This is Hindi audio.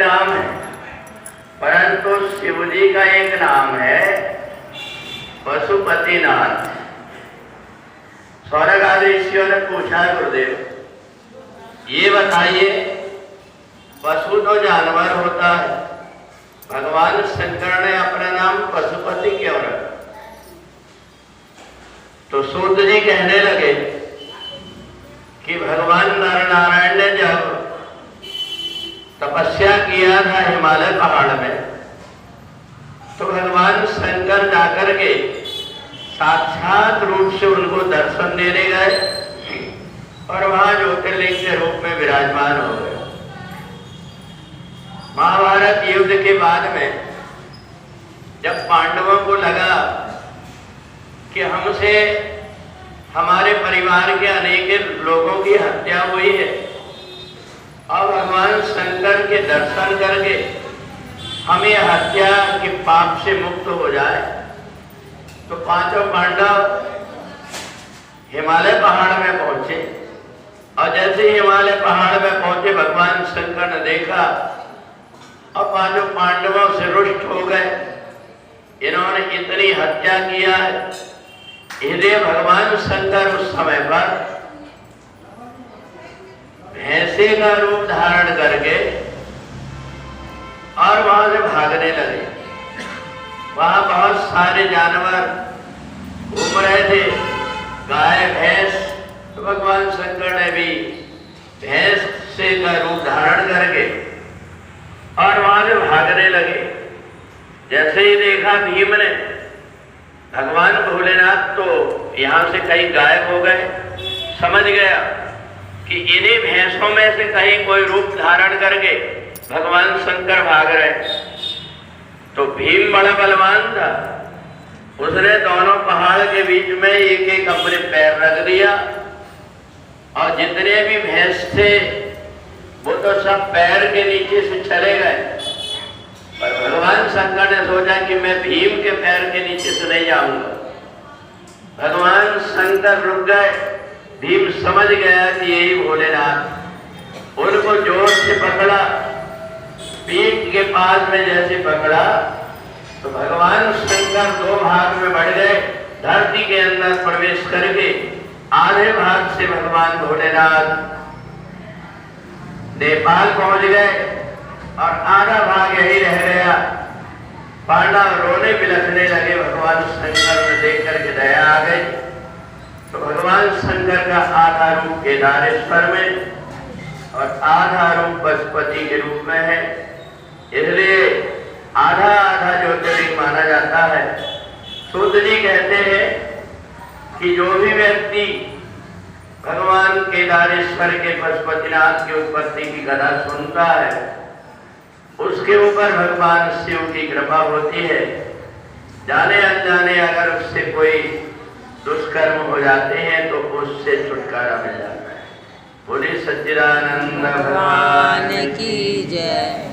नाम है, परंतु शिव जी का एक नाम है पशुपतिनाथ। स्वर्ग आदि ऋषियों ने पूछा गुरुदेव, ये बताइए पशु तो जानवर होता है, भगवान शंकर ने अपना नाम पशुपति क्यों रखा? तो सूत जी कहने लगे कि भगवान नर नारायण ने जब तपस्या किया था हिमालय पहाड़ में, तो भगवान शंकर जाकर के साक्षात रूप से उनको दर्शन देने गए और वहां ज्योतिर्लिंग के रूप में विराजमान हो गए। महाभारत युद्ध के बाद में जब पांडवों को लगा कि हमसे हमारे परिवार के अनेक लोगों की हत्या हुई है और भगवान शंकर के दर्शन करके हमें हत्या के पाप से मुक्त हो जाए, तो पांचों पांडव हिमालय पहाड़ में पहुंचे और जैसे ही हिमालय पहाड़ में पहुंचे भगवान शंकर ने देखा और पांचों पांडवों से रुष्ट हो गए, इन्होंने इतनी हत्या किया है। इसलिए भगवान शंकर उस समय पर भैंसे का रूप धारण करके और वहां से भागने लगे। वहां बहुत सारे जानवर घूम रहे थे, गाय भैंस, तो भगवान शंकर ने भी भैंस से का रूप धारण करके और वहां से भागने लगे। जैसे ही देखा भीम ने, भगवान भोलेनाथ तो यहां से कहीं गायब हो गए, समझ गया कि इन्हीं भैंसों में से कहीं कोई रूप धारण करके भगवान शंकर भाग रहे। तो भीम बड़ा बलवान था, उसने दोनों पहाड़ के बीच में एक एक अपने पैर रख दिया और जितने भी भैंस थे वो तो सब पैर के नीचे से चले गए। पर भगवान शंकर ने सोचा कि मैं भीम के पैर के नीचे से नहीं जाऊंगा। भगवान शंकर रुक गए, भीम समझ गया कि यही भोलेनाथ। उनको जोर से पकड़ा, पीठ के पास में जैसे पकड़ा तो भगवान शंकर दो भाग में बढ़ गए। धरती के अंदर प्रवेश करके आधे भाग से भगवान भोलेनाथ नेपाल पहुंच गए और आधा भाग यही रह गया। पांडव रोने बिलखने लगे, भगवान शंकर ने देख करके दया आ गई। तो भगवान शंकर का आधा रूप केदारेश्वर में और आधा रूप पशुपति के रूप में है, इसलिए आधा आधा ज्योतिर्लिंग माना जाता है। सूत जी कहते हैं कि जो भी व्यक्ति भगवान केदारेश्वर के पशुपतिनाथ की उत्पत्ति की कथा सुनता है, उसके ऊपर भगवान शिव की कृपा होती है। जाने अनजाने अगर उससे कोई दुष्कर्म हो जाते हैं तो उससे छुटकारा मिल जाता है। बोले सच्चिदानंद भगवान की जय।